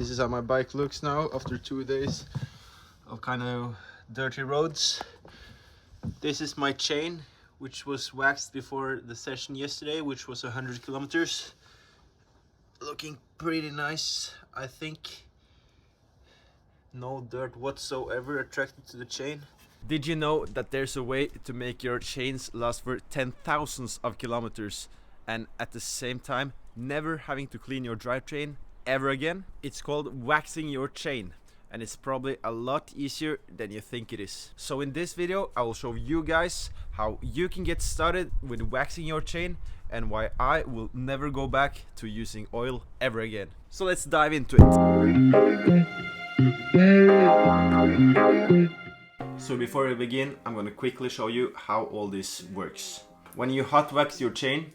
This is how my bike looks now after 2 days of kind of dirty roads. This is my chain, which was waxed before the session yesterday, which was 100 kilometers. Looking pretty nice, I think. No dirt whatsoever attracted to the chain. Did you know that there's a way to make your chains last for 10,000s of kilometers and at the same time never having to clean your drivetrain ever again? It's called waxing your chain, and it's probably a lot easier than you think it is. So in this video I will show you guys how you can get started with waxing your chain and why I will never go back to using oil ever again. So let's dive into it. So before we begin, I'm gonna quickly show you how all this works. When you hot wax your chain,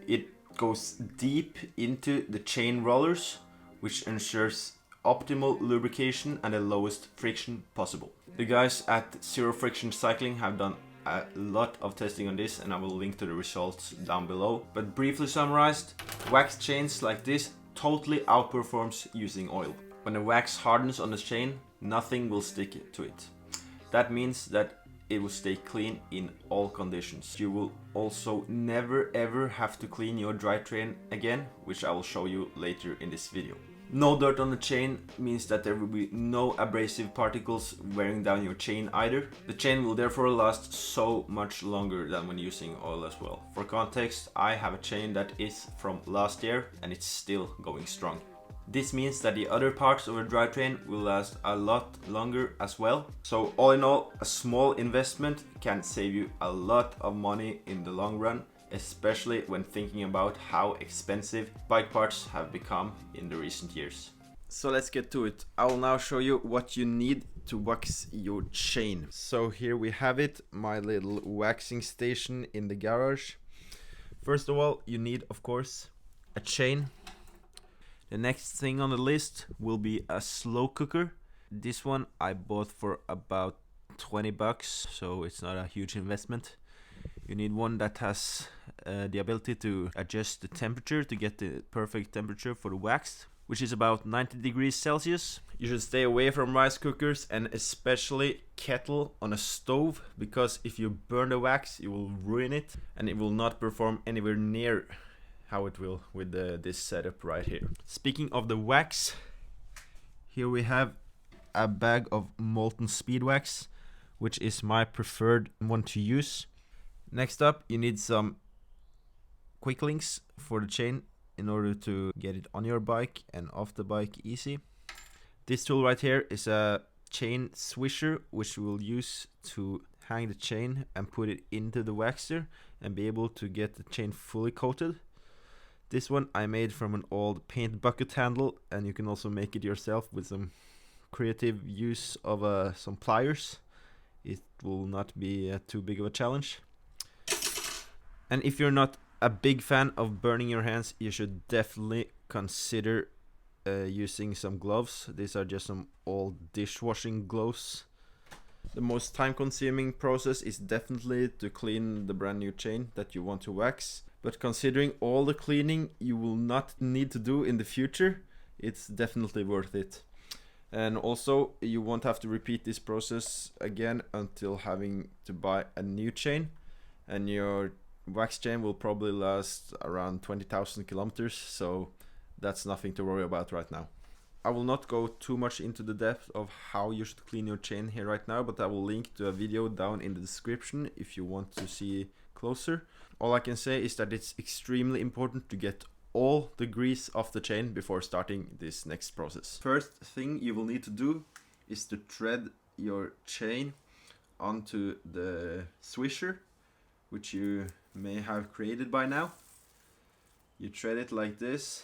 it goes deep into the chain rollers, which ensures optimal lubrication and the lowest friction possible. The guys at Zero Friction Cycling have done a lot of testing on this, and I will link to the results down below. But briefly summarized, waxed chains like this totally outperforms using oil. When the wax hardens on the chain, nothing will stick to it. That means that it will stay clean in all conditions. You will also never ever have to clean your drivetrain again, which I will show you later in this video. No dirt on the chain means that there will be no abrasive particles wearing down your chain either. The chain will therefore last so much longer than when using oil as well. For context, I have a chain that is from last year and it's still going strong. This means that the other parts of a drivetrain will last a lot longer as well. So all in all, a small investment can save you a lot of money in the long run, especially when thinking about how expensive bike parts have become in the recent years. So let's get to it. I will now show you what you need to wax your chain. So here we have it, my little waxing station in the garage. First of all, you need, of course, a chain. The next thing on the list will be a slow cooker. This one I bought for about 20 bucks, so it's not a huge investment. You need one that has the ability to adjust the temperature to get the perfect temperature for the wax, which is about 90 degrees Celsius. You should stay away from rice cookers and especially kettle on a stove, because if you burn the wax, you will ruin it and it will not perform anywhere near how it will with this setup right here. Speaking of the wax, here we have a bag of molten speed wax, which is my preferred one to use. Next up, you need some quick links for the chain in order to get it on your bike and off the bike easy. This tool right here is a chain swisher, which we will use to hang the chain and put it into the waxer and be able to get the chain fully coated. This one I made from an old paint bucket handle, and you can also make it yourself with some creative use of some pliers. It will not be too big of a challenge. And if you're not a big fan of burning your hands, you should definitely consider using some gloves. These are just some old dishwashing gloves. The most time-consuming process is definitely to clean the brand new chain that you want to wax. But considering all the cleaning you will not need to do in the future, it's definitely worth it. And also, you won't have to repeat this process again until having to buy a new chain. And your wax chain will probably last around 20,000 kilometers, so that's nothing to worry about right now. I will not go too much into the depth of how you should clean your chain here right now, but I will link to a video down in the description if you want to see closer. All I can say is that it's extremely important to get all the grease off the chain before starting this next process. First thing you will need to do is to thread your chain onto the swisher, which you may have created by now. You thread it like this.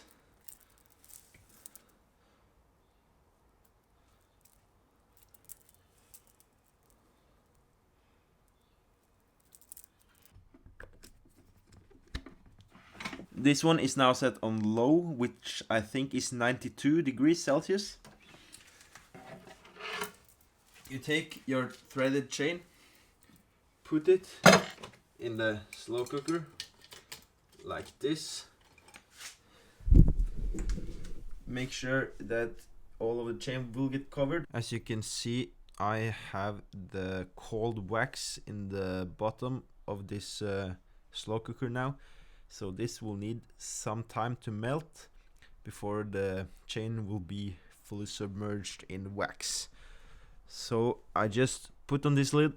This one is now set on low, which I think is 92 degrees Celsius. You take your threaded chain, put it in the slow cooker like this. make sure that all of the chain will get covered. As you can see, I have the cold wax in the bottom of this slow cooker now, so this will need some time to melt before the chain will be fully submerged in wax. So I just put on this lid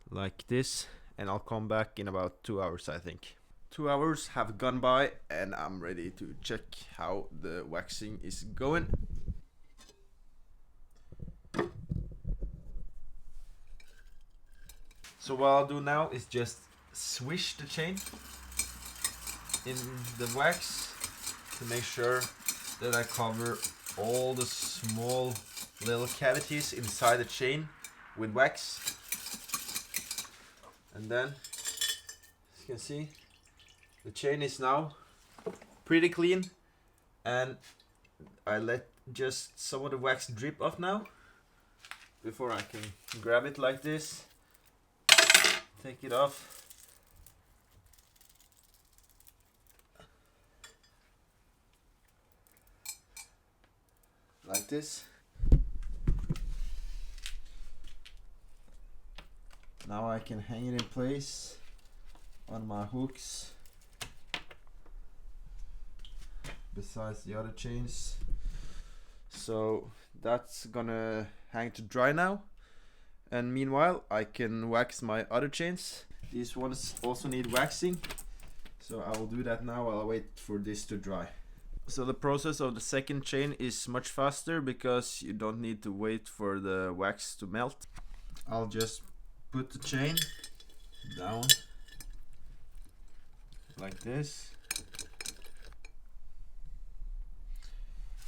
like this, and I'll come back in about 2 hours, I think. 2 hours have gone by and I'm ready to check how the waxing is going. So what I'll do now is just swish the chain in the wax to make sure that I cover all the small little cavities inside the chain with wax. And then, as you can see, the chain is now pretty clean, and I let just some of the wax drip off now before I can grab it like this, take it off. Like this. Now I can hang it in place on my hooks besides the other chains. So that's gonna hang to dry now, and meanwhile I can wax my other chains. These ones also need waxing, so I will do that now while I wait for this to dry. So the process of the second chain is much faster because you don't need to wait for the wax to melt. I'll just put the chain down like this.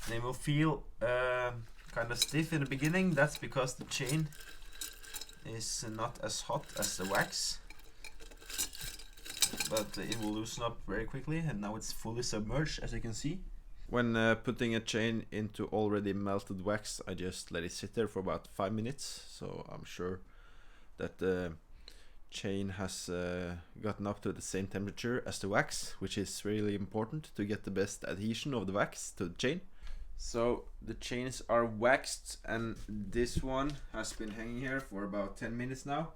They will feel kind of stiff in the beginning. That's because the chain is not as hot as the wax, but it will loosen up very quickly, and now it's fully submerged, as you can see. When putting a chain into already melted wax, I just let it sit there for about 5 minutes, so I'm sure that the chain has gotten up to the same temperature as the wax, which is really important to get the best adhesion of the wax to the chain. So the chains are waxed, and this one has been hanging here for about 10 minutes now.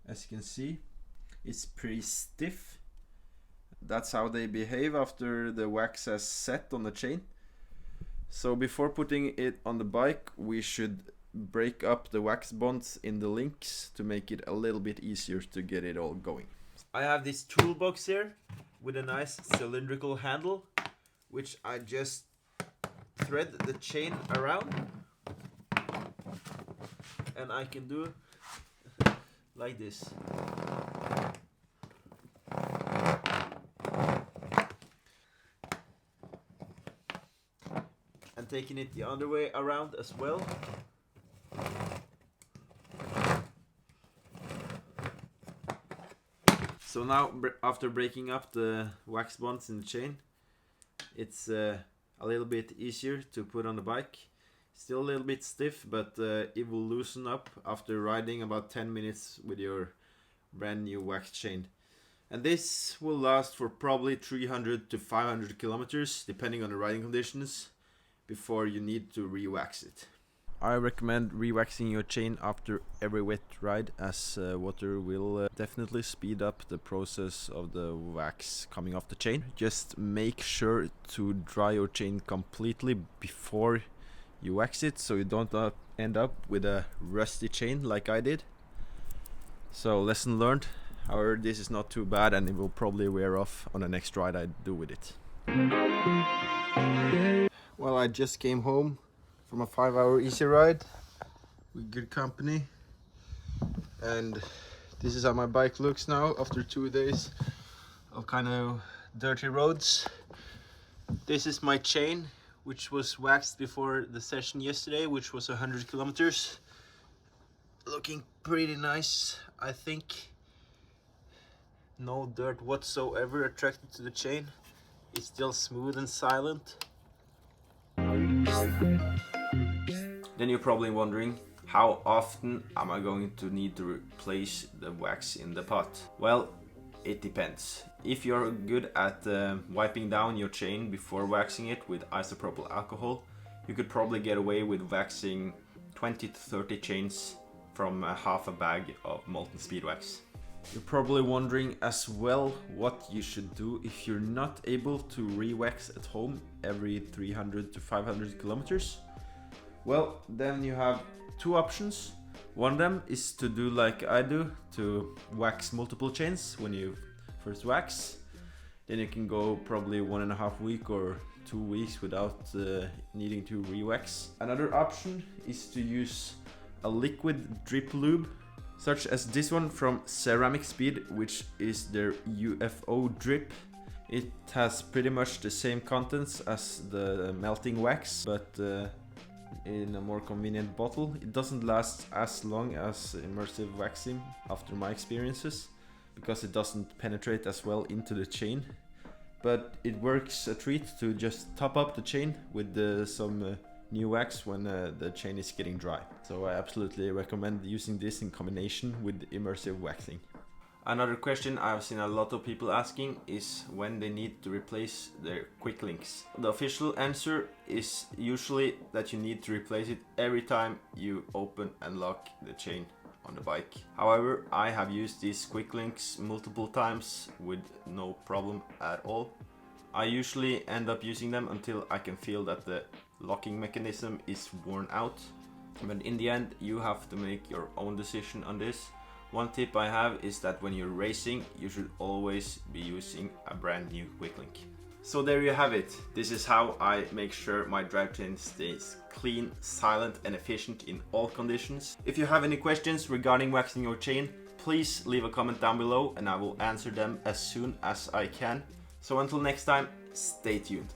As you can see, it's pretty stiff. That's how they behave after the wax has set on the chain. So before putting it on the bike, we should break up the wax bonds in the links to make it a little bit easier to get it all going. I have this toolbox here with a nice cylindrical handle, which I just thread the chain around, and I can do like this. And taking it the other way around as well. So now, after breaking up the wax bonds in the chain, it's a little bit easier to put on the bike. Still a little bit stiff, but it will loosen up after riding about 10 minutes with your brand new wax chain. And this will last for probably 300 to 500 kilometers, depending on the riding conditions, before you need to re-wax it. I recommend re-waxing your chain after every wet ride, as water will definitely speed up the process of the wax coming off the chain. Just make sure to dry your chain completely before you wax it, so you don't end up with a rusty chain like I did. So lesson learned. However, this is not too bad, and it will probably wear off on the next ride I do with it. Well, I just came home from a 5-hour easy ride with good company, and this is how my bike looks now after 2 days of kind of dirty roads. This is my chain, which was waxed before the session yesterday, which was 100 kilometers. Looking pretty nice, I think. No dirt whatsoever attracted to the chain. It's still smooth and silent. Then you're probably wondering, how often am I going to need to replace the wax in the pot? Well, It depends. If you're good at wiping down your chain before waxing it with isopropyl alcohol, you could probably get away with waxing 20 to 30 chains from half a bag of molten speed wax. You're probably wondering as well what you should do if you're not able to re-wax at home every 300 to 500 kilometers. Well, then you have two options. One of them is to do like I do, to wax multiple chains when you first wax. Then you can go probably 1.5 weeks or 2 weeks without needing to re-wax. Another option is to use a liquid drip lube, such as this one from Ceramic Speed, which is their UFO drip. It has pretty much the same contents as the melting wax, but in a more convenient bottle. It doesn't last as long as immersive waxing after my experiences, because it doesn't penetrate as well into the chain. But it works a treat to just top up the chain with some new wax when the chain is getting dry. So I absolutely recommend using this in combination with immersive waxing. Another question I've seen a lot of people asking is when they need to replace their quick links. The official answer is usually that you need to replace it every time you open and lock the chain on the bike. However, I have used these quick links multiple times with no problem at all. I usually end up using them until I can feel that the locking mechanism is worn out. But in the end, you have to make your own decision on this. One tip I have is that when you're racing, you should always be using a brand new quick link. So there you have it. This is how I make sure my drivetrain stays clean, silent and efficient in all conditions. If you have any questions regarding waxing your chain, please leave a comment down below and I will answer them as soon as I can. So until next time, stay tuned.